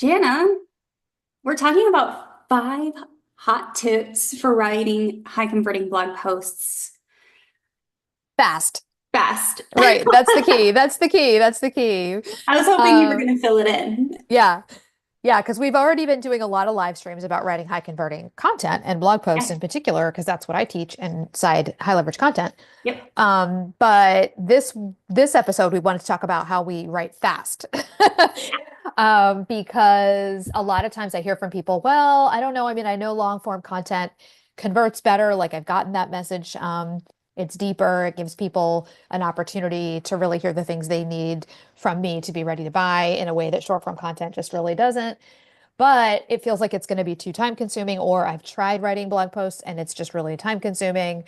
Jana, we're talking about 5 hot tips for writing high converting blog posts Fast. fast. Right. That's the key. That's the key. That's the key. I was hoping you were Uh, going to fill it in. yeah. Yeah. Because we've already been doing a lot of live streams about writing high converting content and blog posts Yeah. in particular, because that's what I teach inside high leverage content. Yep. But this episode, we wanted to talk about how we write fast. Because a lot of times I hear from people, well, I don't know. I mean, I know long form content converts better. Like I've gotten that message. It's deeper. It gives people an opportunity to really hear the things they need from me to be ready to buy in a way that short form content just really doesn't. But it feels like it's going to be too time consuming, or I've tried writing blog posts and it's just really time consuming.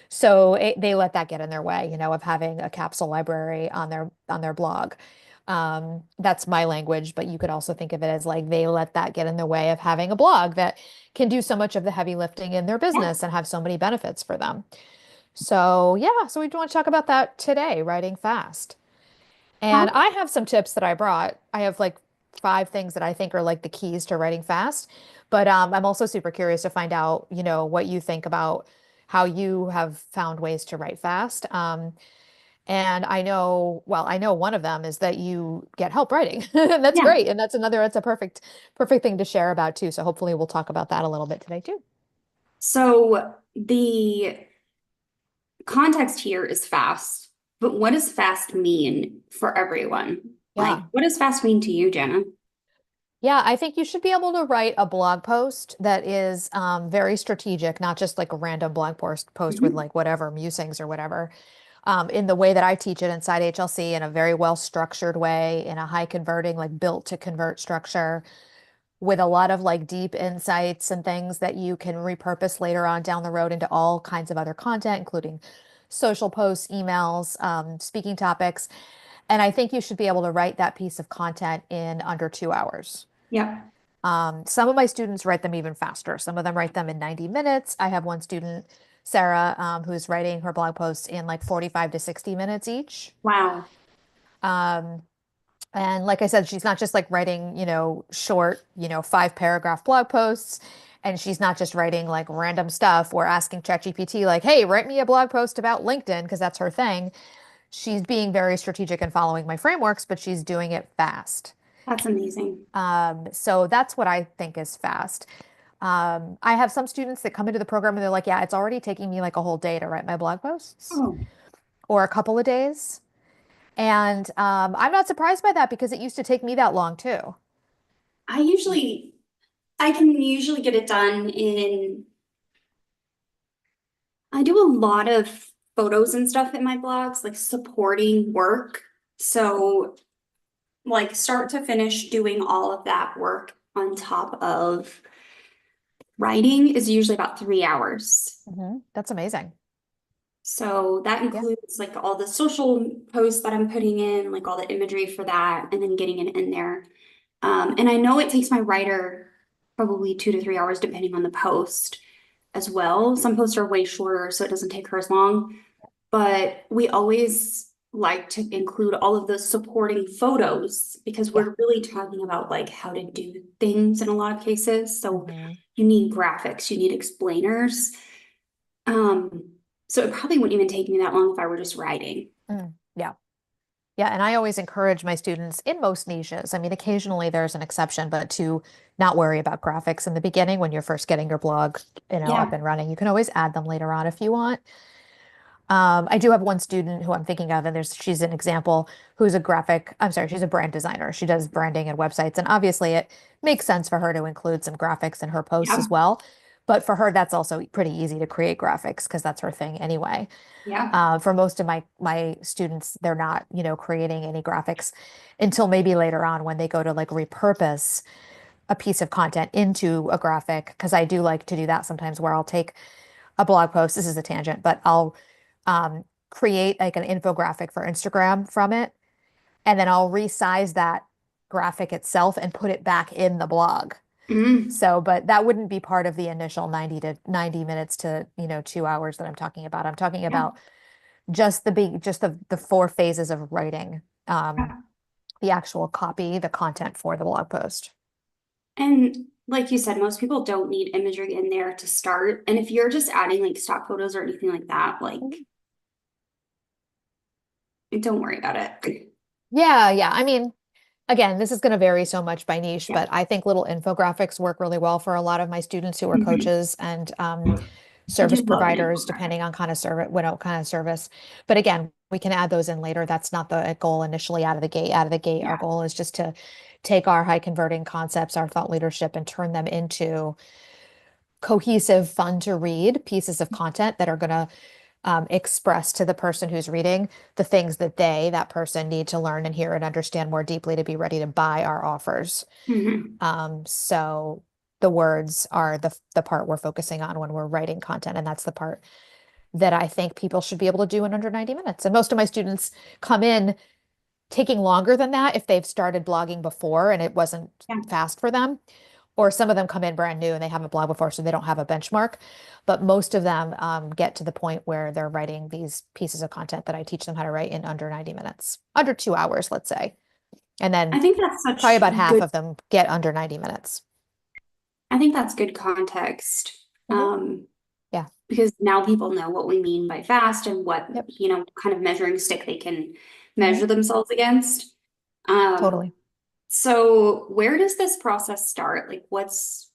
So they let that get in their way, of having a capsule library on their blog. That's my language, but you could also think of it as like they let that get in the way of having a blog that can do so much of the heavy lifting in their Yeah. business and have so many benefits for them. So yeah, so we want to talk about that today, writing fast. And How- I have some tips that I brought. I have like 5 things that I think are like the keys to writing fast. But I'm also super curious to find out, what you think about how you have found ways to write fast. And I know one of them is that you get help writing. And that's Yeah. great. And that's a perfect thing to share about too. So hopefully we'll talk about that a little bit today too. So the context here is fast, but what does fast mean for everyone? Like, Yeah. what does fast mean to you, Jana? Yeah, I think you should be able to write a blog post that is very strategic, not just like a random blog post with Mhm. like whatever musings or whatever. In the way that I teach it inside HLC in a very well structured way, in a high converting, like built to convert structure, with a lot of like deep insights and things that you can repurpose later on down the road into all kinds of other content, including social posts, emails, speaking topics. And I think you should be able to write that piece of content in under 2 hours. Yep. Some of my students write them even faster. Some of them write them in 90 minutes. I have one student, Sarah, who's writing her blog posts in like 45 to 60 minutes each. Wow. Um, and like I said, she's not just like writing, short, 5 paragraph blog posts. And she's not just writing like random stuff or asking ChatGPT, like, hey, write me a blog post about LinkedIn, because that's her thing. She's being very strategic and following my frameworks, but she's doing it fast. That's amazing. So that's what I think is fast. I have some students that come into the program and they're like, yeah, it's already taking me like a whole day to write my blog posts Oh, or a couple of days. And I'm not surprised by that because it used to take me that long too. I usually, I can usually get it done I do a lot of photos and stuff in my blogs, like supporting work. So, like, start to finish doing all of that work on top of writing is usually about 3 hours. That's amazing. So that Yeah. includes like all the social posts that I'm putting in, like all the imagery for that, and then getting it in there. And I know it takes my writer probably 2 to 3 hours, depending on the post as well. Some posts are way shorter, so it doesn't take her as long. But we always like to include all of the supporting photos because Yeah. we're really talking about like how to do things in a lot of cases. So hmm you need graphics, you need explainers. Um, so it probably wouldn't even take me that long if I were just writing. Yeah. Yeah. And I always encourage my students in most niches. I mean, occasionally there's an exception, but to not worry about graphics in the beginning when you're first getting your blog, up Yeah. and running. You can always add them later on if you want. I do have one student who I'm thinking of, and she's an example who's she's a brand designer. She does branding and websites, and obviously it makes sense for her to include some graphics in her posts Yeah. as well. But for her, that's also pretty easy to create graphics because that's her thing anyway. Yeah. For most of my students, they're not, creating any graphics until maybe later on when they go to like repurpose a piece of content into a graphic. Because I do like to do that sometimes where I'll take a blog post. This is a tangent, but I'll create like an infographic for Instagram from it, and then I'll resize that graphic itself and put it back in the blog. Mm. So, but that wouldn't be part of the initial 90 minutes to, 2 hours that I'm talking about. I'm talking Yeah. about just the 4 phases of writing, um, the actual copy, the content for the blog post. And like you said, most people don't need imagery in there to start. And if you're just adding like stock photos or anything like that, like Mhm. don't worry about it. Yeah, yeah. I mean, again, this is going to vary so much by niche, Yeah. but I think little infographics work really well for a lot of my students who are Mhm. coaches and I service do love an providers, infographic. depending on kind of service, what kind of service. But again, we can add those in later. That's not the goal initially out of the gate. Out of the gate, our Yeah. goal is just to take our high converting concepts, our thought leadership, and turn them into cohesive, fun to read pieces of content that are going to express to the person who's reading the things that that person need to learn and hear and understand more deeply to be ready to buy our offers. Hmm. So the words are the part we're focusing on when we're writing content, and that's the part that I think people should be able to do in under 90 minutes. And most of my students come in taking longer than that if they've started blogging before and it wasn't Yeah. fast for them. Or some of them come in brand new and they haven't blogged before, so they don't have a benchmark. But most of them get to the point where they're writing these pieces of content that I teach them how to write in under 90 minutes, under 2 hours, let's say. And I then think that's probably such about half good, of them get under 90 minutes. I think that's good context. Mhm. Yeah. Because now people know what we mean by fast and what, Yep. kind of measuring stick they can Mhm. measure themselves against. Um, Totally. so where does this process start? Like what's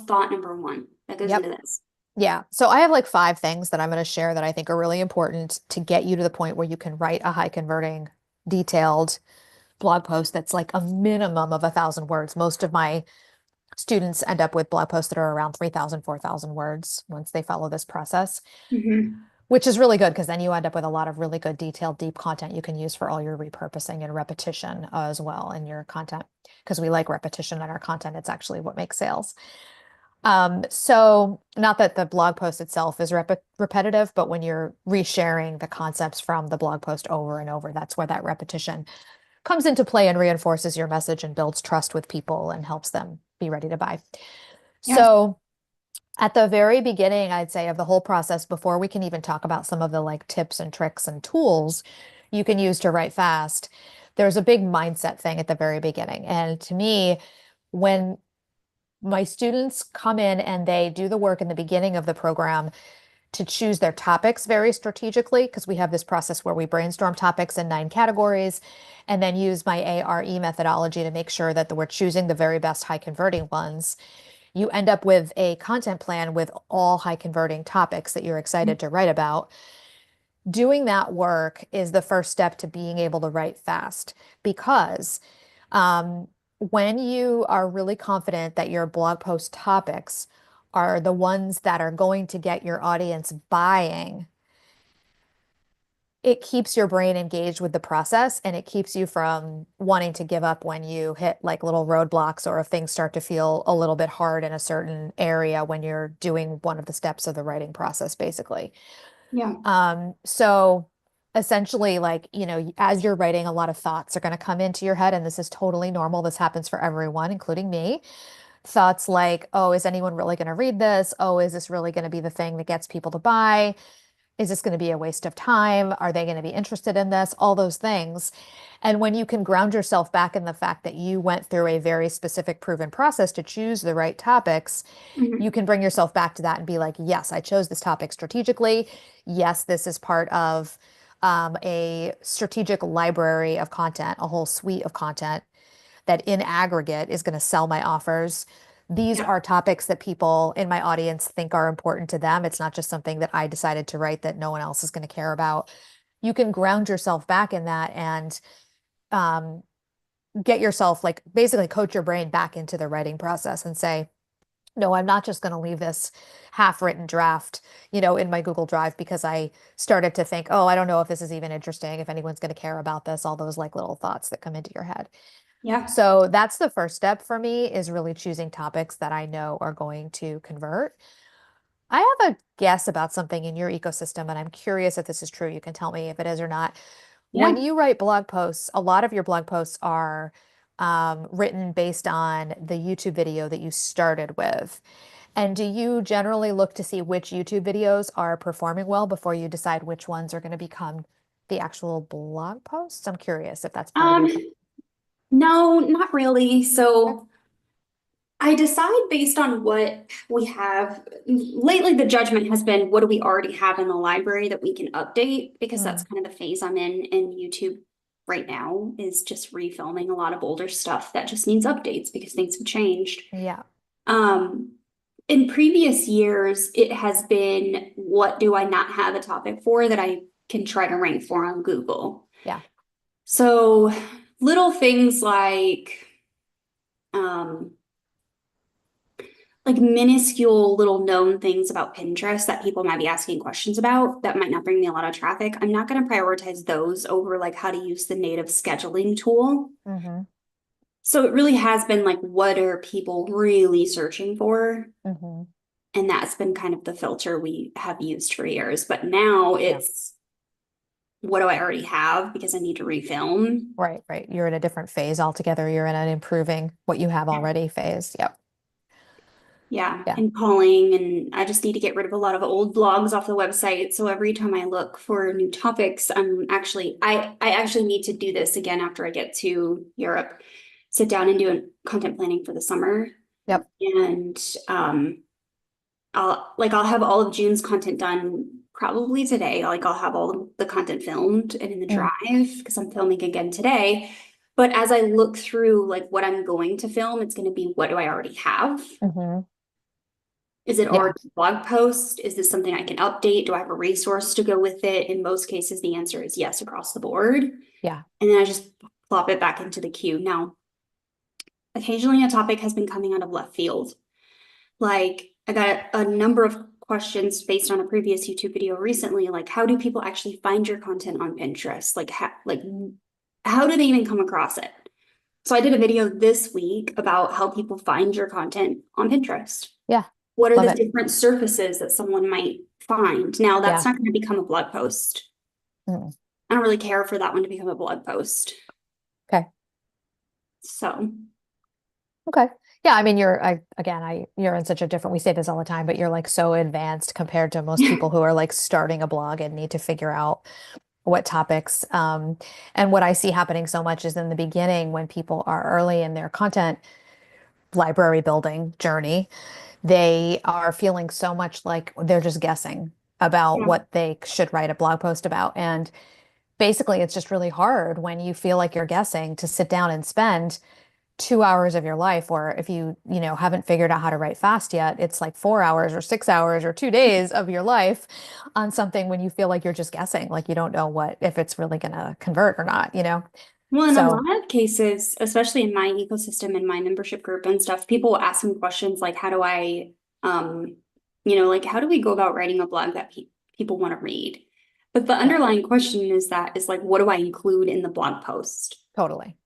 thought number one that goes Yep. into this? Yeah. So I have like 5 things that I'm going to share that I think are really important to get you to the point where you can write a high converting, detailed blog post that's like a minimum of 1,000 words. Most of my students end up with blog posts that are around 3,000, 4,000 words once they follow this process, Hmm. which is really good because then you end up with a lot of really good, detailed, deep content you can use for all your repurposing and repetition as well in your content. Because we like repetition in our content, it's actually what makes sales. So not that the blog post itself is repetitive, but when you're resharing the concepts from the blog post over and over, that's where that repetition comes into play and reinforces your message and builds trust with people and helps them be ready to buy. Yes. So at the very beginning, I'd say, of the whole process, before we can even talk about some of the like tips and tricks and tools you can use to write fast, there's a big mindset thing at the very beginning. And to me, when my students come in and they do the work in the beginning of the program to choose their topics very strategically, because we have this process where we brainstorm topics in 9 categories and then use my ARE methodology to make sure that we're choosing the very best high converting ones. You end up with a content plan with all high converting topics that you're excited to write about. Doing that work is the first step to being able to write fast because um, when you are really confident that your blog post topics are the ones that are going to get your audience buying, it keeps your brain engaged with the process and it keeps you from wanting to give up when you hit like little roadblocks or if things start to feel a little bit hard in a certain area when you're doing one of the steps of the writing process, basically. Yeah. So essentially, like, as you're writing, a lot of thoughts are going to come into your head, and this is totally normal. This happens for everyone, including me. Thoughts like, oh, is anyone really going to read this? Oh, is this really going to be the thing that gets people to buy? Is this going to be a waste of time? Are they going to be interested in this? All those things. And when you can ground yourself back in the fact that you went through a very specific proven process to choose the right topics, you Hmm. can bring yourself back to that and be like, yes, I chose this topic strategically. Yes, this is part of a strategic library of content, a whole suite of content that in aggregate is going to sell my offers. These Yeah. are topics that people in my audience think are important to them. It's not just something that I decided to write that no one else is going to care about. You can ground yourself back in that and um, get yourself like basically coach your brain back into the writing process and say, no, I'm not just going to leave this half written draft, in my Google Drive because I started to think, oh, I don't know if this is even interesting, if anyone's going to care about this, all those like little thoughts that come into your head. Yeah. So that's the first step for me is really choosing topics that I know are going to convert. I have a guess about something in your ecosystem, and I'm curious if this is true. You can tell me if it is or not. When Yeah. you write blog posts, a lot of your blog posts are written based on the YouTube video that you started with. And do you generally look to see which YouTube videos are performing well before you decide which ones are going to become the actual blog posts? I'm curious if that's part of Um, your. no, not really. Okay. So I decide based on what we have. Lately, the judgment has been what do we already have in the library that we can update? Because that's Mm, kind of the phase I'm in. And YouTube right now is just refilming a lot of older stuff that just needs updates because things have changed. yeah, Um, in previous years, it has been what do I not have a topic for that I can try to rank for on Google? yeah. So little things um, like minuscule little known things about Pinterest that people might be asking questions about that might not bring me a lot of traffic. I'm not going to prioritize those over like how to use the native scheduling tool. Hmm. So it really has been like, what are people really searching for? Hmm. And that's been kind of the filter we have used for years. But now Yeah. it's what do I already have because I need to refilm. Right, right. You're in a different phase altogether. You're in an improving what you have Yeah. already phase. Yep. Yeah, Yeah. and calling, and I just need to get rid of a lot of old blogs off the website. So every time I look for new topics, I actually need to do this again after I get to Europe. Sit down and do content planning for the summer, Yep. and I'll have all of June's content done probably today. Like I'll have all of the content filmed and in the Mm, drive because I'm filming again today. But as I look through like what I'm going to film, it's going to be what do I already have? hmm. Is it Yeah. already a blog post? Is this something I can update? Do I have a resource to go with it? In most cases, the answer is yes across the board. Yeah. And then I just plop it back into the queue. Now, occasionally a topic has been coming out of left field. Like I got a number of questions based on a previous YouTube video recently, like how do people actually find your content on Pinterest? How do they even come across it? So I did a video this week about how people find your content on Pinterest. Yeah. What are Love the it. different surfaces that someone might find? Now, that's Yeah. not going to become a blog post. Mm. I don't really care for that one to become a blog post. Okay. So, Okay. Yeah, I mean, you're in such a different, we say this all the time, but you're like so advanced compared to most people who are like starting a blog and need to figure out what topics. And what I see happening so much is in the beginning when people are early in their content library building journey, they are feeling so much like they're just guessing about yeah. what they should write a blog post about. And basically, it's just really hard when you feel like you're guessing to sit down and spend 2 hours of your life, or if you haven't figured out how to write fast yet, it's like 4 hours or 6 hours or 2 days of your life on something when you feel like you're just guessing, like you don't know what if it's really going to convert or not. Well, in a So, lot of cases, especially in my ecosystem and my membership group and stuff, people will ask me questions like, how do I, um, like, how do we go about writing a blog that people want to read? But the yeah, underlying question is like, what do I include in the blog post? totally.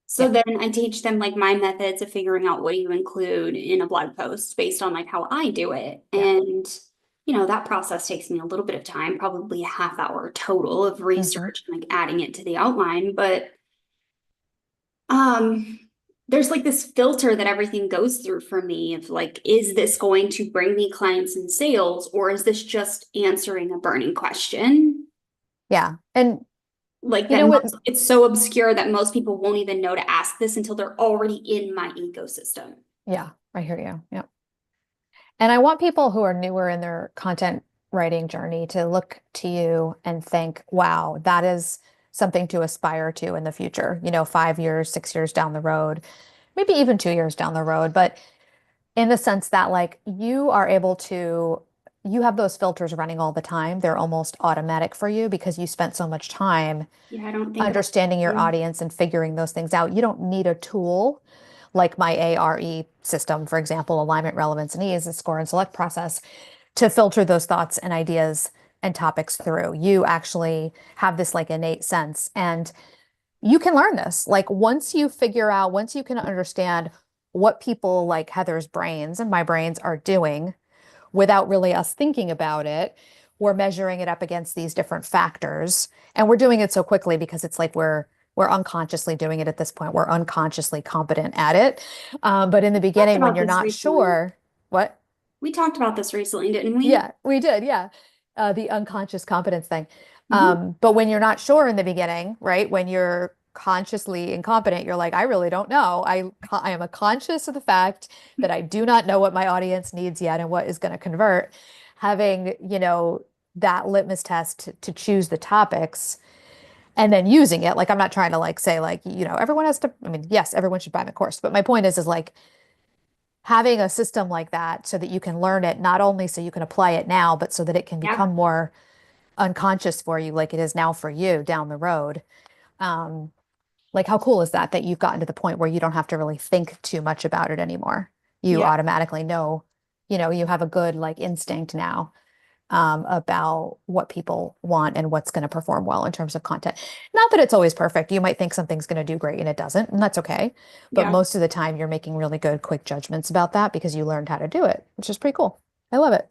So Yeah. then I teach them like my methods of figuring out what do you include in a blog post based on like how I do it. Yeah. And that process takes me a little bit of time, probably a half hour total of Hmm. research and like adding it to the outline. But um there's like this filter that everything goes through for me of like, is this going to bring me clients and sales, or is this just answering a burning question? Yeah. And Like you that know what? it's so obscure that most people won't even know to ask this until they're already in my ecosystem. Yeah, I hear you. Yeah. And I want people who are newer in their content writing journey to look to you and think, wow, that is something to aspire to in the future, 5 years, 6 years down the road, maybe even 2 years down the road. But in the sense that, like, you have those filters running all the time. They're almost automatic for you because you spent so much time Yeah, I don't think about understanding your it. audience and figuring those things out. You don't need a tool like my ARE system, for example, alignment, relevance, and ease, the score and select process, to filter those thoughts and ideas and topics through. You actually have this like innate sense, and you can learn this. Like once you can understand what people like Heather's brains and my brains are doing without really us thinking about it. We're measuring it up against these different factors. And we're doing it so quickly because it's like we're unconsciously doing it at this point. We're unconsciously competent at it. But in the Talked beginning, when about you're this not recently. sure, what? We talked about this recently, didn't we? Yeah, we did. Yeah. The unconscious competence thing. Hmm. But when you're not sure in the beginning, right? When you're consciously incompetent. You're like, I really don't know. I am a conscious of the fact that I do not know what my audience needs yet and what is going to convert. Having, that litmus test to choose the topics and then using it. Like I'm not trying to like say like, everyone has to, I mean, yes, everyone should buy my course, but my point is like having a system like that so that you can learn it, not only so you can apply it now, but so that it can Yeah. become more unconscious for you, like it is now for you down the road. Um, like how cool is that that you've gotten to the point where you don't have to really think too much about it anymore. You Yeah. automatically know, you have a good like instinct now about what people want and what's going to perform well in terms of content. Not that it's always perfect. You might think something's going to do great and it doesn't, and that's okay. But Yeah. most of the time, you're making really good, quick judgments about that because you learned how to do it, which is pretty cool. I love it.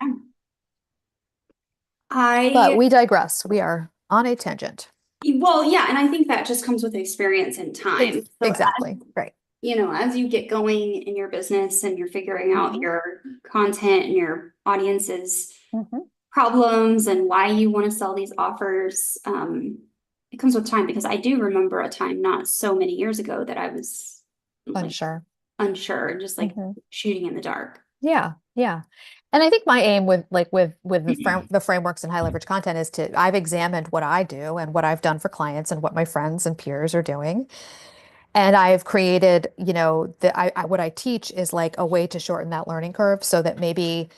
But I, we digress. We are on a tangent. well, yeah, and I think that just comes with experience and time. So Exactly. Right. as you get going in your business and you're figuring out Hmm. your content and your audience's Hmm. problems and why you want to sell these offers, it comes with time because I do remember a time not so many years ago that I was like Unsure. unsure and just like Hmm. shooting in the dark. Yeah, yeah. And I think my aim with with the frameworks and high leverage content is to I've examined what I do and what I've done for clients and what my friends and peers are doing. And I've created, what I teach is like a way to shorten that learning curve so that maybe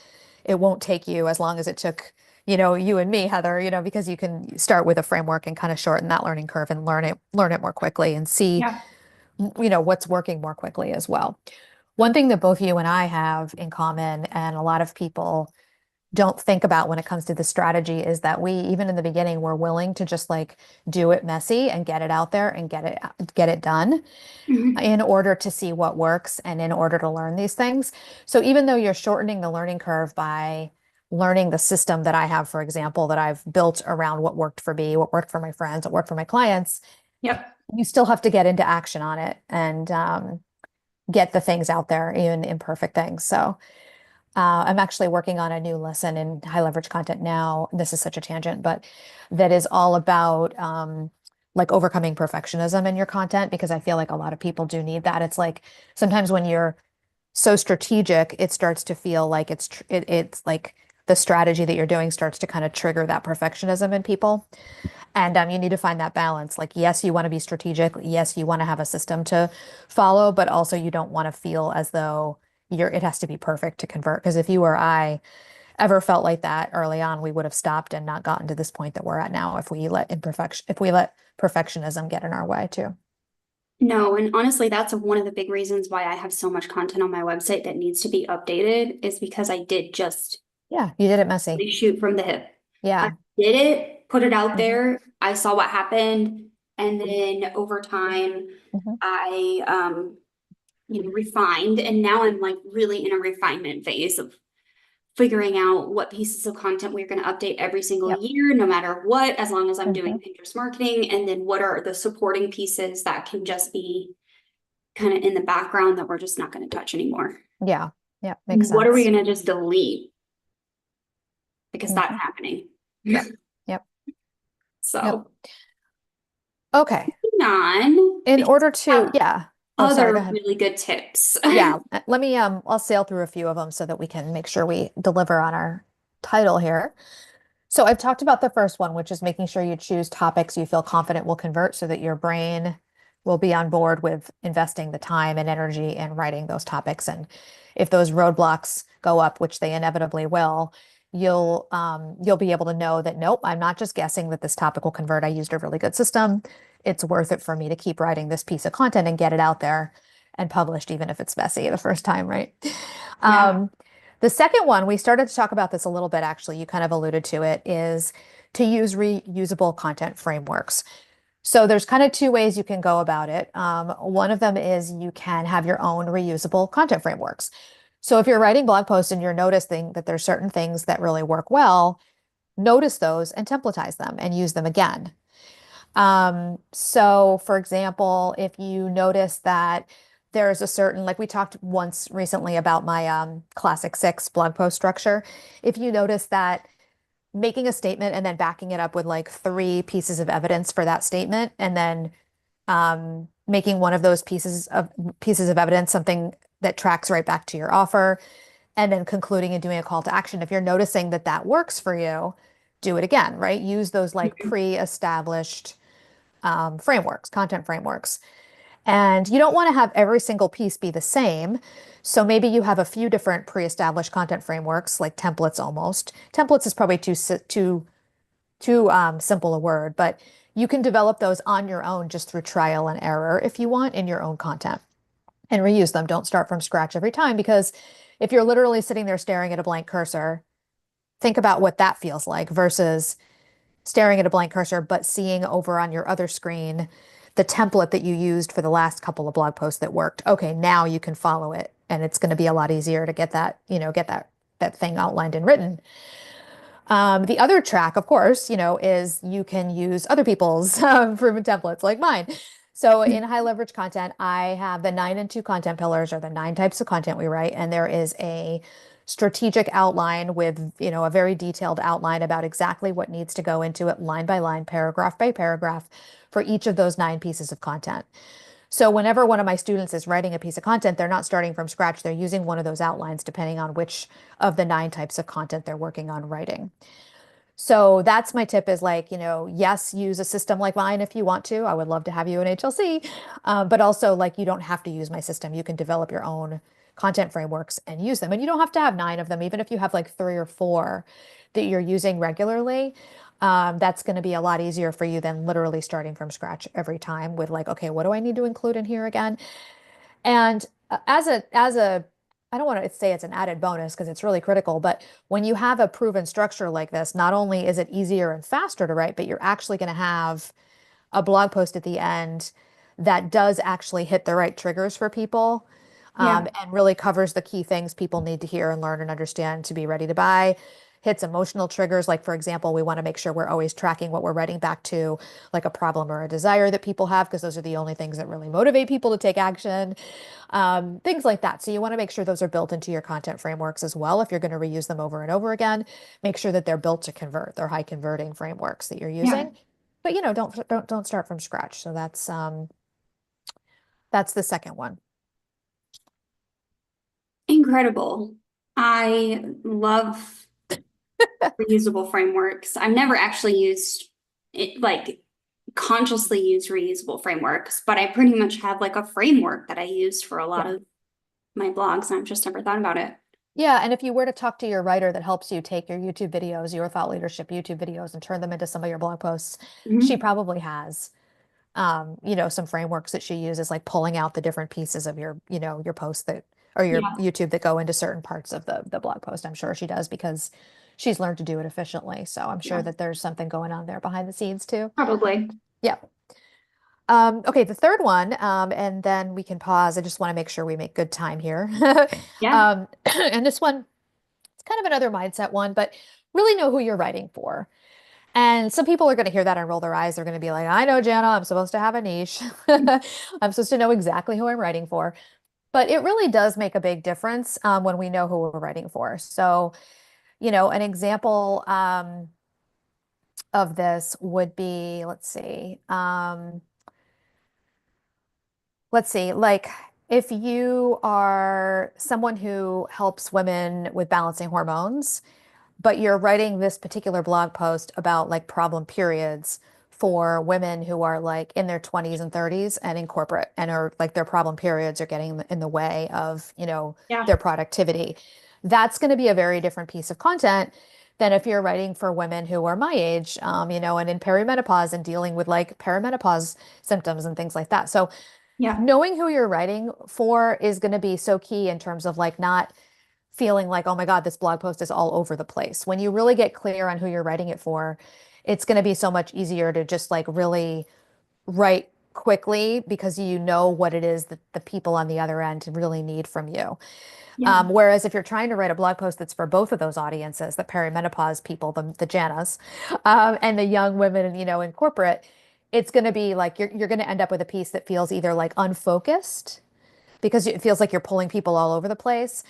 it won't take you as long as it took, you and me, Heather, because you can start with a framework and kind of shorten that learning curve and learn it more quickly and see, Yeah. what's working more quickly as well. One thing that both you and I have in common, and a lot of people don't think about when it comes to the strategy, is that we, even in the beginning, were willing to just like do it messy and get it out there and get it done Mhm. in order to see what works and in order to learn these things. So even though you're shortening the learning curve by learning the system that I have, for example, that I've built around what worked for me, what worked for my friends, what worked for my clients, Yep. you still have to get into action on it and get the things out there, even imperfect things. So I'm actually working on a new lesson in high leverage content now. This is such a tangent, but that is all about like overcoming perfectionism in your content because I feel like a lot of people do need that. It's like sometimes when you're so strategic, it starts to feel like it's like the strategy that you're doing starts to kind of trigger that perfectionism in people. And you need to find that balance. Like, yes, you want to be strategic. Yes, you want to have a system to follow, but also you don't want to feel as though it has to be perfect to convert. Because if you or I ever felt like that early on, we would have stopped and not gotten to this point that we're at now if we let perfectionism get in our way too. No, and honestly, that's one of the big reasons why I have so much content on my website that needs to be updated is because I did just Yeah, you did it messy. really shoot from the hip. I Yeah. did it, put it out Hmm. there. I saw what happened, and then over time, Hmm. I refined, and now I'm like really in a refinement phase of figuring out what pieces of content we're going to update every single Yep. year, no matter what, as long as I'm doing Hmm. Pinterest marketing, and then what are the supporting pieces that can just be kind of in the background that we're just not going to touch anymore. Yeah. Yeah. Makes What are we sense. going to just delete? Because that's Hmm. happening. Yep. Yep. Yep. So, Okay. on, In because order I to, have yeah. Oh, sorry. Go other ahead. really good tips. Yeah, let me I'll sail through a few of them so that we can make sure we deliver on our title here. So I've talked about the first one, which is making sure you choose topics you feel confident will convert so that your brain will be on board with investing the time and energy in writing those topics. And if those roadblocks go up, which they inevitably will, you'll be able to know that nope, I'm not just guessing that this topic will convert. I used a really good system. It's worth it for me to keep writing this piece of content and get it out there and published, even if it's messy the first time, right? Yeah. Um, the second one, we started to talk about this a little bit, actually, you kind of alluded to it, is to use reusable content frameworks. So there's kind of two ways you can go about it. One of them is you can have your own reusable content frameworks. So if you're writing blog posts and you're noticing that there's certain things that really work well, notice those and templatize them and use them again. So for example, if you notice that there's a certain, like we talked once recently about my classic six blog post structure. If you notice that making a statement and then backing it up with like three pieces of evidence for that statement, and then making one of those pieces of evidence something that tracks right back to your offer, and then concluding and doing a call to action. If you're noticing that that works for you, do it again, right? Use those like Mhm. pre-established frameworks, content frameworks. And you don't want to have every single piece be the same. So maybe you have a few different pre-established content frameworks, like templates almost. Templates is probably too simple a word, but you can develop those on your own just through trial and error if you want in your own content and reuse them. Don't start from scratch every time because if you're literally sitting there staring at a blank cursor, think about what that feels like versus staring at a blank cursor, but seeing over on your other screen the template that you used for the last couple of blog posts that worked. Okay, now you can follow it, and it's going to be a lot easier to get that, get that thing outlined and written. The other track, of course, is you can use other people's proven templates like mine. So in high leverage content, I have the 9 and 2 content pillars or the 9 types of content we write. And there is a strategic outline with, a very detailed outline about exactly what needs to go into it line by line, paragraph by paragraph for each of those 9 pieces of content. So whenever one of my students is writing a piece of content, they're not starting from scratch. They're using one of those outlines depending on which of the 9 types of content they're working on writing. So that's my tip is like, yes, use a system like mine if you want to. I would love to have you in HLC. But also like you don't have to use my system. You can develop your own content frameworks and use them. And you don't have to have 9 of them, even if you have like 3 or 4 that you're using regularly. That's going to be a lot easier for you than literally starting from scratch every time with like, okay, what do I need to include in here again? And as a I don't want to say it's an added bonus because it's really critical, but when you have a proven structure like this, not only is it easier and faster to write, but you're actually going to have a blog post at the end that does actually hit the right triggers for people, Yeah, and really covers the key things people need to hear and learn and understand to be ready to buy. Hits emotional triggers. Like, for example, we want to make sure we're always tracking what we're writing back to, like a problem or a desire that people have, because those are the only things that really motivate people to take action. Things like that. So you want to make sure those are built into your content frameworks as well. If you're going to reuse them over and over again, make sure that they're built to convert. They're high converting frameworks that you're yeah, using. But don't start from scratch. So that's the second one. incredible. I love reusable frameworks. I've never actually used it, like consciously used reusable frameworks, but I pretty much have like a framework that I use for a lot Yeah. of my blogs, and I've just never thought about it. Yeah, and if you were to talk to your writer that helps you take your YouTube videos, your thought leadership YouTube videos, and turn them into some of your blog posts, she Mhm. probably has, some frameworks that she uses, like pulling out the different pieces of your post that or your Yeah, YouTube that go into certain parts of the blog post. I'm sure she does because she's learned to do it efficiently. So I'm sure yeah, that there's something going on there behind the scenes too. probably. Yeah. Okay, the third one, and then we can pause. I just want to make sure we make good time here. Yeah, And this one, it's kind of another mindset one, but really know who you're writing for. And some people are going to hear that and roll their eyes. They're going to be like, I know, Jana, I'm supposed to have a niche. I'm supposed to know exactly who I'm writing for. But it really does make a big difference when we know who we're writing for. So, an example of this would be, let's see, like if you are someone who helps women with balancing hormones, but you're writing this particular blog post about like problem periods for women who are like in their 20s and 30s and in corporate and are like their problem periods are getting in the way of, yeah, their productivity. That's going to be a very different piece of content than if you're writing for women who are my age, and in perimenopause and dealing with like perimenopause symptoms and things like that. So yeah, knowing who you're writing for is going to be so key in terms of like not feeling like, oh my God, this blog post is all over the place. When you really get clear on who you're writing it for, it's going to be so much easier to just like really write quickly because you know what it is that the people on the other end really need from you. yeah, Whereas if you're trying to write a blog post that's for both of those audiences, the perimenopause people, the Janas, and the young women, in corporate, it's going to be like you're going to end up with a piece that feels either like unfocused because it feels like you're pulling people all over the place,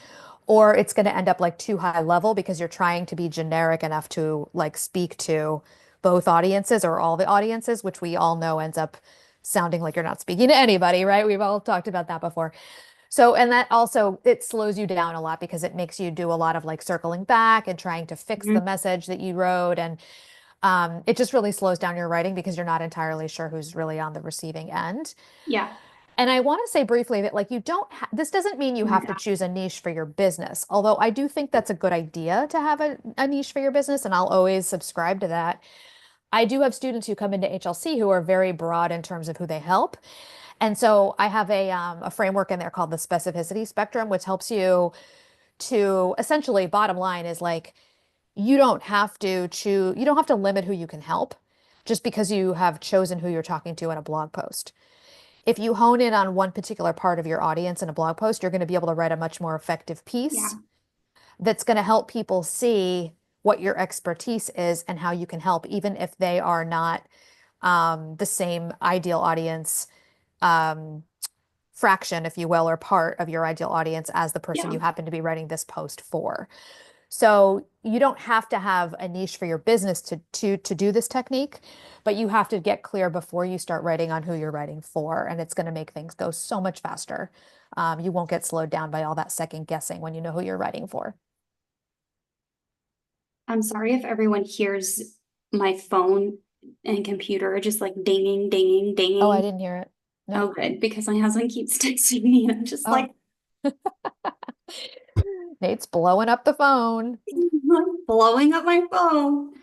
or it's going to end up like too high level because you're trying to be generic enough to like speak to both audiences or all the audiences, which we all know ends up sounding like you're not speaking to anybody, right? We've all talked about that before. So, and that also, it slows you down a lot because it makes you do a lot of like circling back and trying to fix the Mhm. message that you wrote. And it just really slows down your writing because you're not entirely sure who's really on the receiving end. Yeah. And I want to say briefly that like you don't this doesn't mean you have to Yeah. choose a niche for your business. Although I do think that's a good idea to have a niche for your business, and I'll always subscribe to that. I do have students who come into HLC who are very broad in terms of who they help. And so I have a framework in there called the specificity spectrum, which helps you to essentially, bottom line is like you don't have to limit who you can help just because you have chosen who you're talking to in a blog post. If you hone in on one particular part of your audience in a blog post, you're going to be able to write a much more effective Yeah. piece that's going to help people see what your expertise is and how you can help, even if they are not the same ideal audience um, fraction, if you will, or part of your ideal audience as the person Yeah. you happen to be writing this post for. So you don't have to have a niche for your business to do this technique, but you have to get clear before you start writing on who you're writing for, and it's going to make things go so much faster. You won't get slowed down by all that second guessing when you know who you're writing for. I'm sorry if everyone hears my phone and computer just like dinging, dinging, Oh, I dinging. didn't hear it. Oh, No. good, because my husband keeps texting me and I'm just Oh, like, Nate's blowing up the phone. blowing up my phone.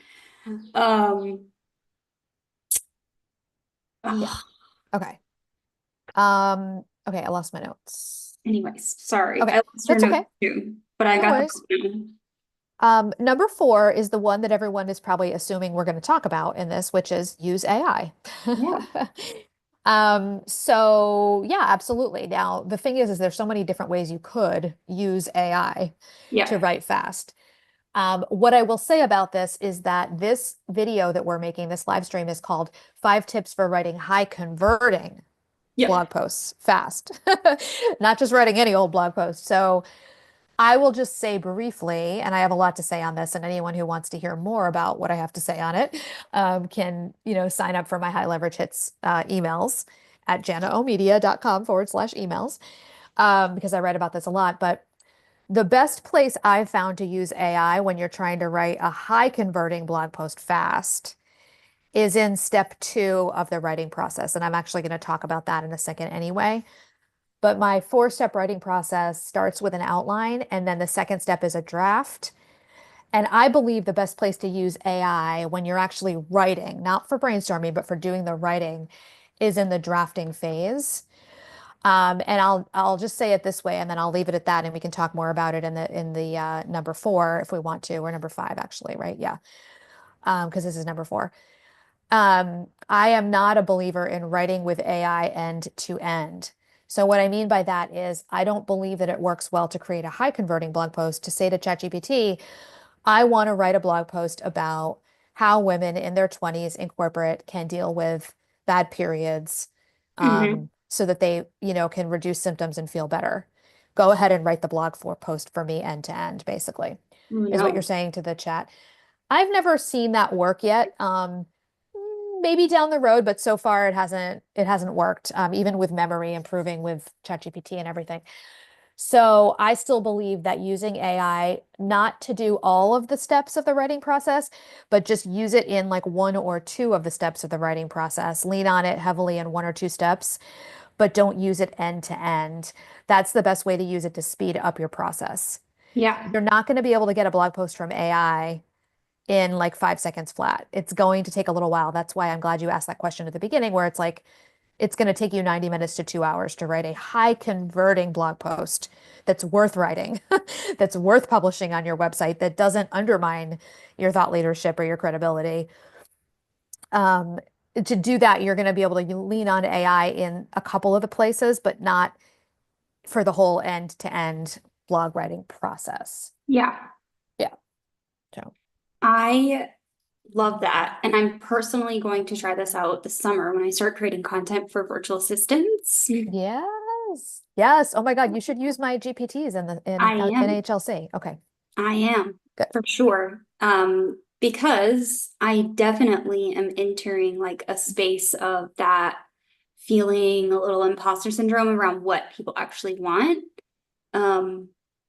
Um, Yeah. ugh. Okay. Okay, I lost my notes. Anyways, sorry. Okay, I lost your that's notes okay. too, but I No got worries. the Number four is the one that everyone is probably assuming we're going to talk about in this, which is use AI. yeah, So yeah, absolutely. Now, the thing is there's so many different ways you could use AI to yeah, write fast. What I will say about this is that this video that we're making, this live stream, is called 5 Tips for Writing High Converting yep. Blog Posts Fast, not just writing any old blog post. So I will just say briefly, and I have a lot to say on this, and anyone who wants to hear more about what I have to say on it can, sign up for my high leverage hits emails at janaomedia.com/emails because I write about this a lot. But the best place I've found to use AI when you're trying to write a high converting blog post fast is in step 2 of the writing process. And I'm actually going to talk about that in a second anyway. But my 4-step writing process starts with an outline, and then the second step is a draft. And I believe the best place to use AI when you're actually writing, not for brainstorming, but for doing the writing, is in the drafting phase. And I'll just say it this way, and then I'll leave it at that, and we can talk more about it in the number 4 if we want to, or number 5 actually, right? Yeah, because this is number 4. I am not a believer in writing with AI end to end. So what I mean by that is I don't believe that it works well to create a high converting blog post to say to ChatGPT, I want to write a blog post about how women in their 20s in corporate can deal with bad periods, Hmm. so that they, can reduce symptoms and feel better. Go ahead and write the blog for post for me end to end, basically, Oh, is what you're no. saying to the chat. I've never seen that work yet. Maybe down the road, but so far it hasn't worked, even with memory improving with ChatGPT and everything. So I still believe that using AI, not to do all of the steps of the writing process, but just use it in like 1 or 2 of the steps of the writing process. Lean on it heavily in 1 or 2 steps, but don't use it end to end. That's the best way to use it to speed up your process. Yeah, You're not going to be able to get a blog post from AI in like 5 seconds flat. It's going to take a little while. That's why I'm glad you asked that question at the beginning, where it's like, it's going to take you 90 minutes to 2 hours to write a high converting blog post that's worth writing, that's worth publishing on your website, that doesn't undermine your thought leadership or your credibility. Um, to do that, you're going to be able to lean on AI in a couple of the places, but not for the whole end to end blog writing process. yeah. Yeah. So, I love that. And I'm personally going to try this out this summer when I start creating content for virtual assistants. yes. Yes. Oh my God, you should use my GPTs in the I in am. HLC. Okay, I am good. for sure. Because I definitely am entering like a space of that feeling a little imposter syndrome around what people actually want um,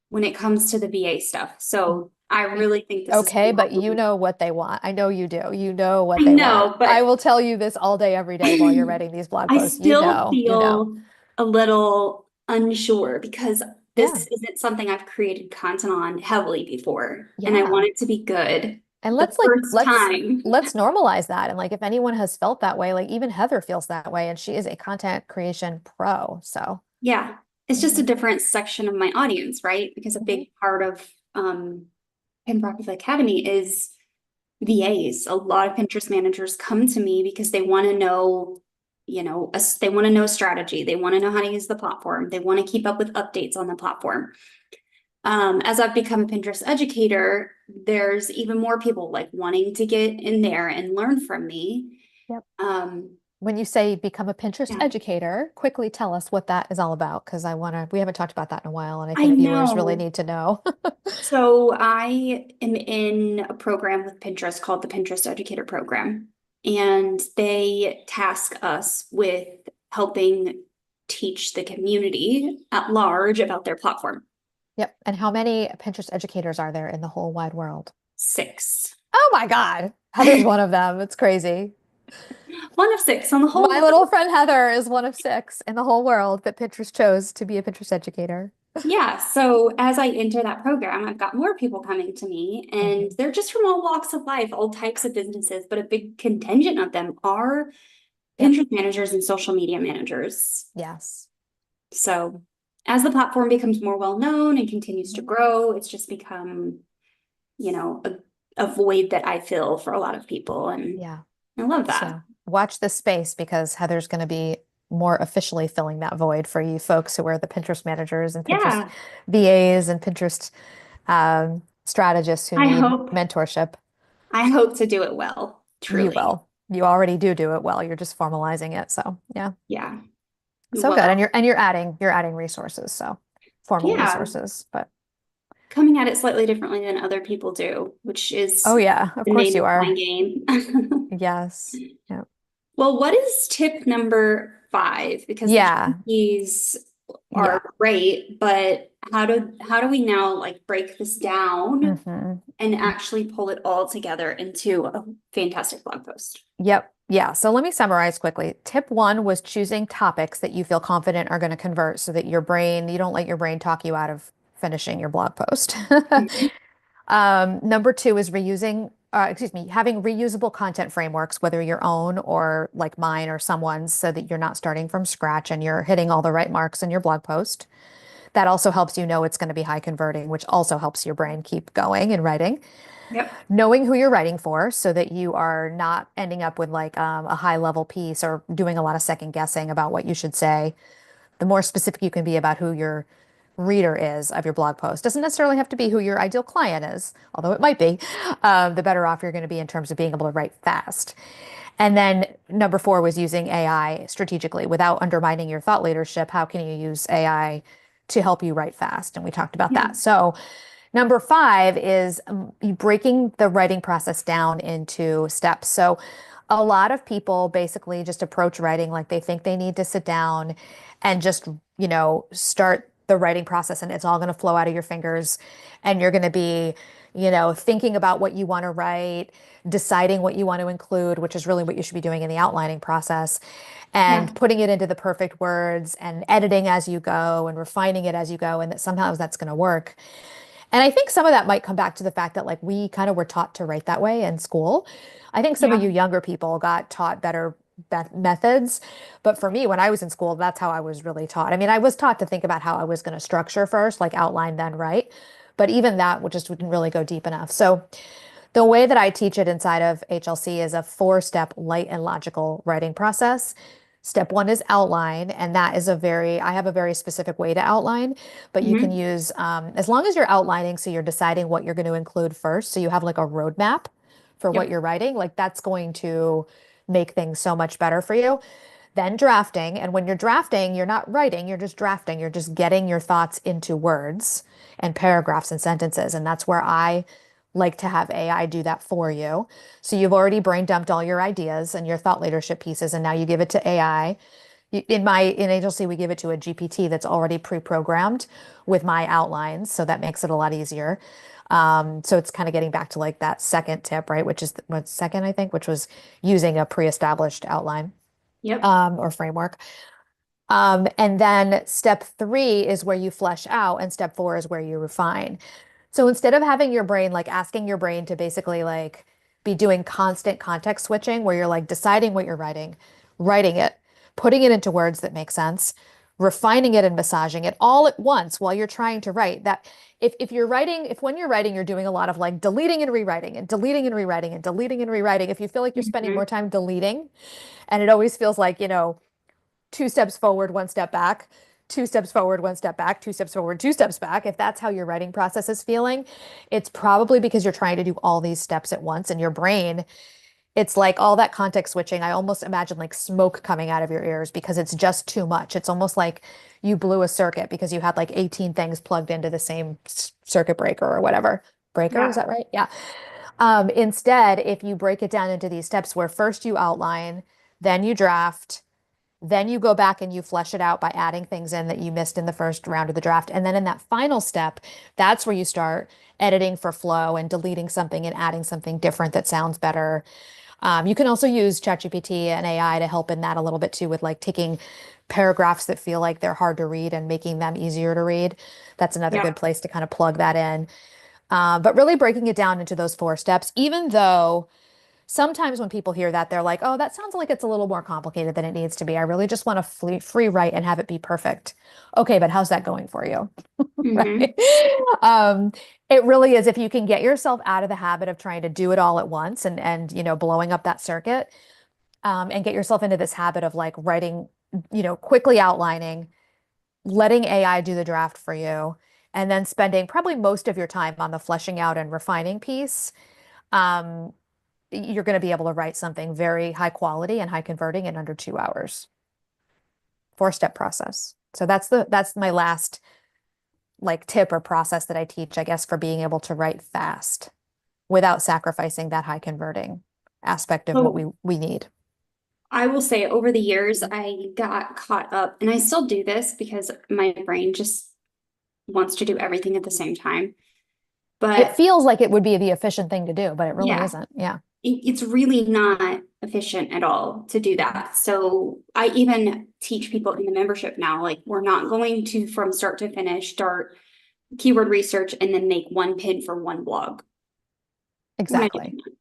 when it comes to the VA stuff. So I really think this is Okay, but you phenomenal. know what they want. I know you do. You know what I they want. know, I but will tell you this all day, every day while you're writing these blog I posts. still You know. feel a little unsure because Yeah. this isn't something I've created content on heavily before, and I Yeah. want it to be good And the first time. let's normalize that. And like if anyone has felt that way, like even Heather feels that way and she is a content creation pro. So, Yeah, it's just a mhm, different section of my audience, right? Because a mhm. big part of Pinprofit Academy is VAs. A lot of Pinterest managers come to me because they want to know, they want to know strategy. They want to know how to use the platform. They want to keep up with updates on the platform. As I've become a Pinterest educator, there's even more people like wanting to get in there and learn from me. Yep. Um, When you say become a Pinterest yeah, educator, quickly tell us what that is all about because we haven't talked about that in a while and I I think viewers really know. need to know. So I am in a program with Pinterest called the Pinterest Educator Program, and they task us with helping teach the community at large about their platform. Yep. And how many Pinterest educators are there in the whole wide world? 6. Oh my God. Heather's one of them. It's crazy. One of 6 on the whole My little world. friend Heather is one of 6 in the whole world that Pinterest chose to be a Pinterest educator. Yeah, so as I enter that program, I've got more people coming to me, and Mhm. they're just from all walks of life, all types of businesses, but a big contingent of them are Yep. Pinterest managers and social media managers. Yes. So as the platform becomes more well known and continues to Mhm. grow, it's just become, a void that I fill for a lot of people. And Yeah. I love that. So watch this space because Heather's going to be more officially filling that void for you folks who are the Pinterest managers and Pinterest Yeah, VAs and Pinterest strategists who I need hope mentorship. I hope to do it well, You truly. will. You already do it well. You're just formalizing it. So yeah. Yeah. So good. And Well, you're adding resources. So formal yeah. resources, but Coming at it slightly differently than other people do, which oh is yeah, of the course name you of my are. game. Yes. Yeah. Well, what is tip number 5? Because the Yeah. GPs are Yeah. great, but how do we now like break this down hmm and actually pull it all together into a fantastic blog post? Yep. Yeah. So let me summarize quickly. Tip 1 was choosing topics that you feel confident are going to convert so that you don't let your brain talk you out of finishing your blog post. Mhm. Number 2 is having reusable content frameworks, whether your own or like mine or someone's, so that you're not starting from scratch and you're hitting all the right marks in your blog post. That also helps you know it's going to be high converting, which also helps your brain keep going and writing. Yep. Knowing who you're writing for so that you are not ending up with like a high level piece or doing a lot of second guessing about what you should say. The more specific you can be about who your reader is of your blog post. Doesn't necessarily have to be who your ideal client is, although it might be. The better off you're going to be in terms of being able to write fast. And then number 4 was using AI strategically without undermining your thought leadership. How can you use AI to help you write fast? And we talked about Yeah. that. So number 5 is breaking the writing process down into steps. So a lot of people basically just approach writing like they think they need to sit down and just, start the writing process and it's all going to flow out of your fingers and you're going to be, thinking about what you want to write, deciding what you want to include, which is really what you should be doing in the outlining process, Yeah. and putting it into the perfect words and editing as you go and refining it as you go and that somehow that's going to work. And I think some of that might come back to the fact that like we kind of were taught to write that way in school. I think some of Yeah. you younger people got taught better methods. But for me, when I was in school, that's how I was really taught. I mean, I was taught to think about how I was going to structure first, like outline, then write. But even that would just wouldn't really go deep enough. So the way that I teach it inside of HLC is a 4-step light and logical writing process. Step 1 is outline, and that is I have a very specific way to outline, but you can Hmm. use, as long as you're outlining, so you're deciding what you're going to include first, so you have like a roadmap for what Yep. you're writing, like that's going to make things so much better for you. Then drafting, and when you're drafting, you're not writing, you're just drafting, you're just getting your thoughts into words and paragraphs and sentences, and that's where I like to have AI do that for you. So you've already brain dumped all your ideas and your thought leadership pieces, and now you give it to AI. In agency, we give it to a GPT that's already pre-programmed with my outlines, so that makes it a lot easier. So it's kind of getting back to like that second tip, right? Which is what's second, I think, which was using a pre-established outline Yep. or framework. And then step three is where you flesh out, and step four is where you refine. So instead of having your brain like asking your brain to basically like be doing constant context switching, where you're like deciding what you're writing, writing it, putting it into words that make sense, refining it and massaging it all at once while you're trying to write that. If you're writing, if when you're writing, you're doing a lot of like deleting and rewriting and deleting and rewriting and deleting and rewriting, if you feel like you're spending more Mhm. time deleting, and it always feels like, two steps forward, one step back, two steps forward, one step back, two steps forward, two steps back. If that's how your writing process is feeling, it's probably because you're trying to do all these steps at once, and your brain, it's like all that context switching. I almost imagine like smoke coming out of your ears because it's just too much. It's almost like you blew a circuit because you had like 18 things plugged into the same circuit breaker or whatever. Breaker, is Yeah. that right? Yeah. Instead, if you break it down into these steps where first you outline, then you draft, then you go back and you flesh it out by adding things in that you missed in the first round of the draft. And then in that final step, that's where you start editing for flow and deleting something and adding something different that sounds better. You can also use ChatGPT and AI to help in that a little bit too, with like taking paragraphs that feel like they're hard to read and making them easier to read. That's another Yeah. good place to kind of plug that in. But really breaking it down into those four steps, even though sometimes when people hear that, they're like, oh, that sounds like it's a little more complicated than it needs to be. I really just want to free write and have it be perfect. Okay, but how's that going for you? Hmm. Right? Um, it really is if you can get yourself out of the habit of trying to do it all at once and blowing up that circuit, and get yourself into this habit of like writing, quickly outlining, letting AI do the draft for you, and then spending probably most of your time on the fleshing out and refining piece. Um, you're going to be able to write something very high quality and high converting in under 2 hours. Four-step process. So that's my last like tip or process that I teach, I guess, for being able to write fast without sacrificing that high converting aspect of what So we need. I will say over the years, I got caught up, and I still do this because my brain just wants to do everything at the same time. It But feels like it would be the efficient thing to do, but it really yeah, isn't. Yeah. it's really not efficient at all to do that. So I even teach people in the membership now, like we're not going to from start to finish start keyword research and then make one pin for one blog. We're not Exactly. doing that.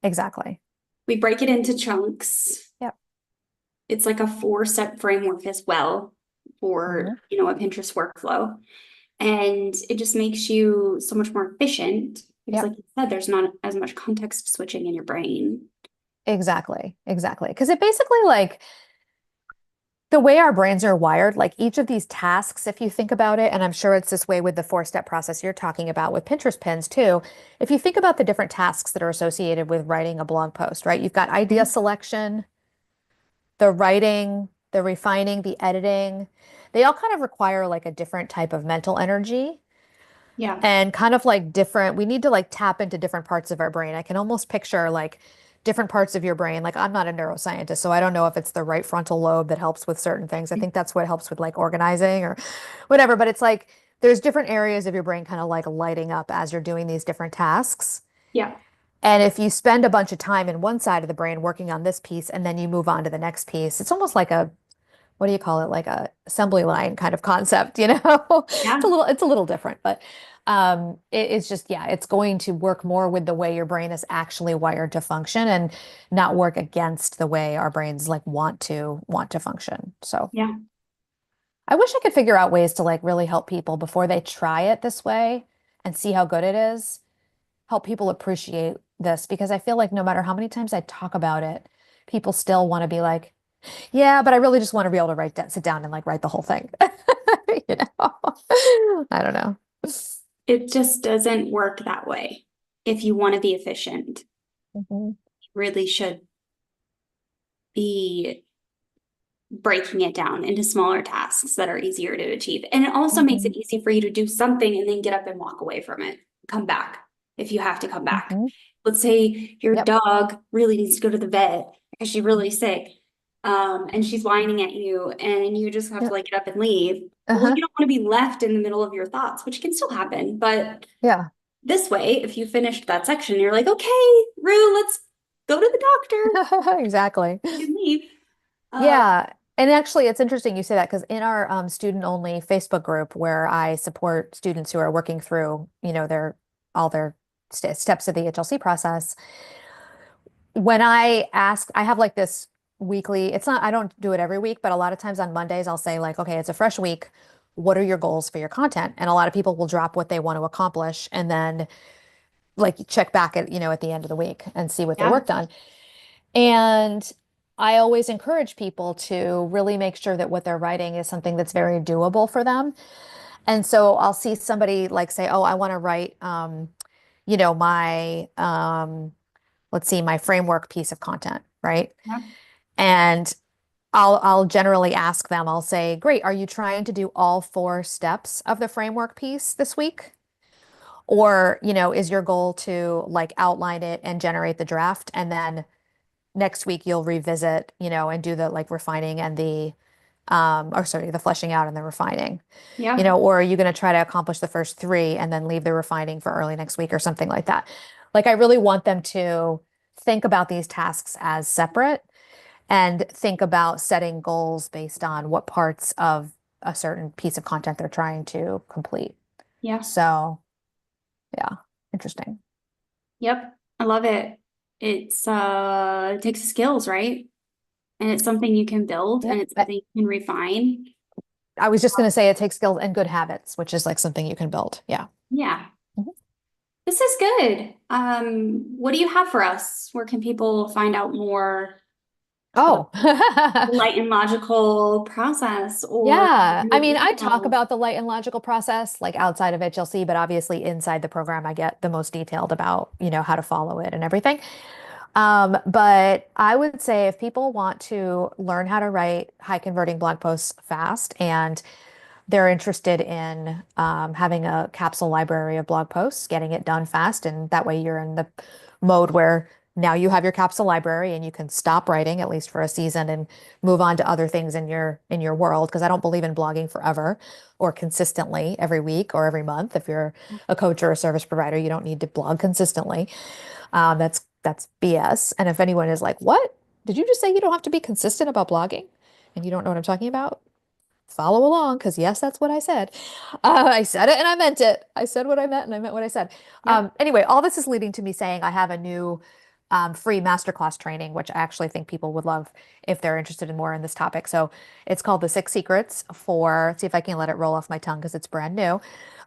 Exactly. We break it into chunks. Yep. It's like a 4-step framework as well for, Mhm. a Pinterest workflow. And it just makes you so much more efficient because, Yep. like you said, there's not as much context switching in your brain. Exactly. Exactly. Because it basically like the way our brains are wired, like each of these tasks, if you think about it, and I'm sure it's this way with the four-step process you're talking about with Pinterest pins too. If you think about the different tasks that are associated with writing a blog post, right? You've got idea selection, the writing, the refining, the editing. They all kind of require like a different type of mental energy Yeah. and kind of like different, we need to like tap into different parts of our brain. I can almost picture like different parts of your brain. Like I'm not a neuroscientist, so I don't know if it's the right frontal lobe that helps with certain things. I think that's what helps with like organizing or whatever, but it's like there's different areas of your brain kind of like lighting up as you're doing these different tasks. Yeah. And if you spend a bunch of time in one side of the brain working on this piece and then you move on to the next piece, it's almost like a what do you call it? Like a assembly line kind of concept, you know? Yeah. It's a little different, but it's just, yeah, it's going to work more with the way your brain is actually wired to function and not work against the way our brains like want to function. So Yeah. I wish I could figure out ways to like really help people before they try it this way and see how good it is, help people appreciate this because I feel like no matter how many times I talk about it, people still want to be like, yeah, but I really just want to be able to sit down and like write the whole thing. You know, I don't know. It just doesn't work that way. If you want to be efficient, Mhm. you really should be breaking it down into smaller tasks that are easier to achieve. And it also makes it Mhm. easy for you to do something and then get up and walk away from it. Come back if you have to come back. Mhm. Let's say your Yep. dog really needs to go to the vet because she's really sick. and she's whining at you and you just have to Yep. like get up and leave. Well, Uh-huh. you don't want to be left in the middle of your thoughts, which can still happen. But Yeah. this way, if you finished that section, you're like, okay, Rue, let's go to the doctor. Exactly. You can leave. Uh, Yeah. And actually, it's interesting you say that because in our student-only Facebook group where I support students who are working through, their all their steps of the HLC process, when I ask, I have like this weekly, it's not, I don't do it every week, but a lot of times on Mondays, I'll say like, okay, it's a fresh week. What are your goals for your content? And a lot of people will drop what they want to accomplish and then like check back at, at the end of the week and see what they yeah, worked on. And I always encourage people to really make sure that what they're writing is something that's very doable for them. And so I'll see somebody like say, "Oh, I want to write, my, let's see, my framework piece of content, right?" yeah, And I'll generally ask them, I'll say, "Great, are you trying to do all 4 steps of the framework piece this week? Or, is your goal to like outline it and generate the draft and then next week you'll revisit, and do the like refining and or sorry, the fleshing out and the refining, yeah, or are you going to try to accomplish the first 3 and then leave the refining for early next week or something like that? Like I really want them to think about these tasks as separate and think about setting goals based on what parts of a certain piece of content they're trying to complete. yeah, So, yeah, interesting. yep. I love it. It takes skills, right? And it's something you can build and Yep. it's something you can refine. I was just going to say it takes skills and good habits, which is like something you can build. Yeah. Yeah. Mhm. This is good. What do you have for us? Where can people find out more about Oh, the light and logical process or yeah. I more mean, I talk details? about the light and logical process like outside of HLC, but obviously inside the program, I get the most detailed about, how to follow it and everything. But I would say if people want to learn how to write high converting blog posts fast and they're interested in having a capsule library of blog posts, getting it done fast, and that way you're in the mode where now you have your capsule library and you can stop writing at least for a season and move on to other things in your world because I don't believe in blogging forever or consistently every week or every month. If you're a coach or a service provider, you don't need to blog consistently. That's BS. And if anyone is like, "What? Did you just say you don't have to be consistent about blogging?" and you don't know what I'm talking about, follow along because yes, that's what I said. I said it and I meant it. I said what I meant and I meant what I said. Yep. Anyway, all this is leading to me saying I have a new free masterclass training, which I actually think people would love if they're interested in more in this topic. So it's called the 6 Secrets for, let's see if I can let it roll off my tongue because it's brand new.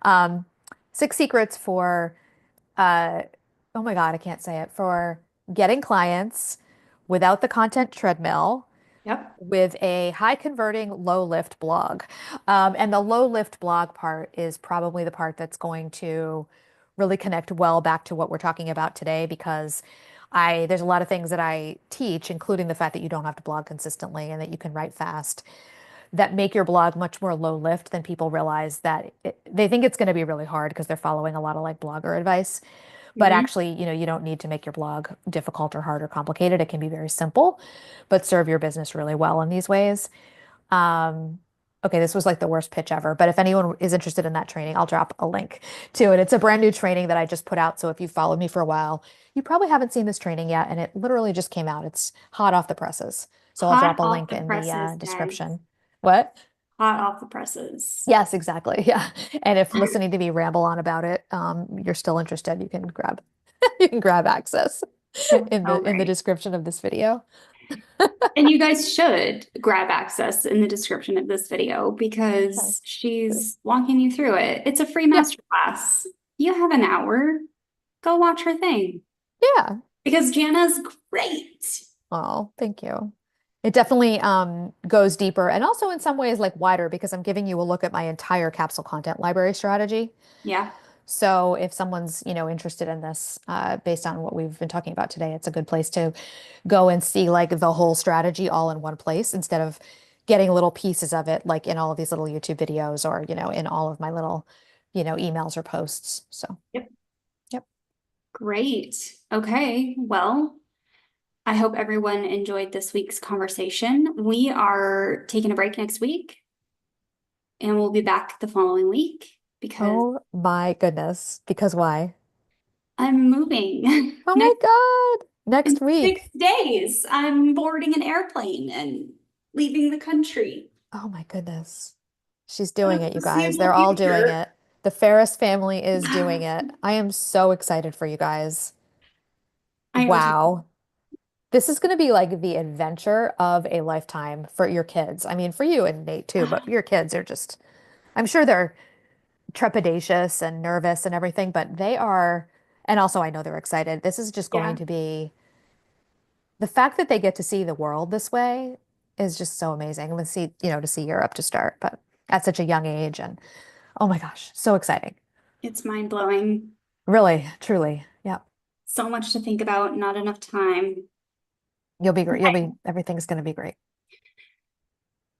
Um, 6 Secrets for uh, oh my God, I can't say it, for getting clients without the content treadmill Yep. with a high converting, low lift blog. And the low lift blog part is probably the part that's going to really connect well back to what we're talking about today because there's a lot of things that I teach, including the fact that you don't have to blog consistently and that you can write fast, that make your blog much more low lift than people realize that they think it's going to be really hard because they're following a lot of like blogger advice. But Mhm. actually, you don't need to make your blog difficult or hard or complicated. It can be very simple, but serve your business really well in these ways. Um, okay, this was like the worst pitch ever, but if anyone is interested in that training, I'll drop a link to it. It's a brand new training that I just put out. So if you've followed me for a while, you probably haven't seen this training yet, and it literally just came out. It's hot off the presses. So I'll Hot drop a off link the in the presses, guys. description. What? Hot off the presses. Yes, exactly. Yeah. And if listening to me ramble on about it, you're still interested, you can grab you can grab access That's in so the great. description of this video. And you guys should grab access in the description of this video Okay, because good. she's walking you through it. It's a free Yeah. masterclass. You have an hour. Go watch her thing Yeah. because Jana's great. Oh, thank you. It definitely goes deeper and also in some ways like wider because I'm giving you a look at my entire capsule content library strategy. Yeah. So if someone's, interested in this, based on what we've been talking about today, it's a good place to go and see like the whole strategy all in one place instead of getting little pieces of it, like in all of these little YouTube videos or, in all of my little, emails or posts. So, Yep. yep. Great. Okay. Well, I hope everyone enjoyed this week's conversation. We are taking a break next week and we'll be back the following week because Oh my goodness. Because why? I'm moving. Oh my Next God. Next in week. 6 days, I'm boarding an airplane and leaving the country. Oh my goodness. She's For doing the it, you guys. foreseeable They're all doing future. it. The Farris family is doing it. I am so excited for you guys. I am too. Wow. This is going to be like the adventure of a lifetime for your kids. I mean, for you and Nate too, but your kids are just, I'm sure they're trepidatious and nervous and everything, but they are, and also I know they're excited. This is just going Yeah, to be the fact that they get to see the world this way is just so amazing. And to see, to see Europe to start, but at such a young age. And oh my gosh, so exciting. it's mind blowing. Really, truly. Yeah. So much to think about, not enough time. You'll be great. Okay, Everything's going to be great.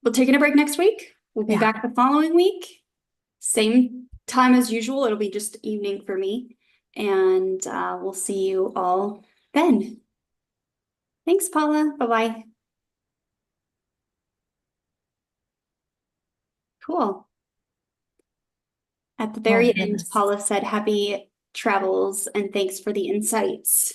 we're taking a break next week. We'll be Yeah. back the following week. Same time as usual. It'll be just evening for me. And we'll see you all then. Thanks, Paula. Bye-bye. Cool. At the Oh very my end, goodness. Paula said, happy travels and thanks for the insights.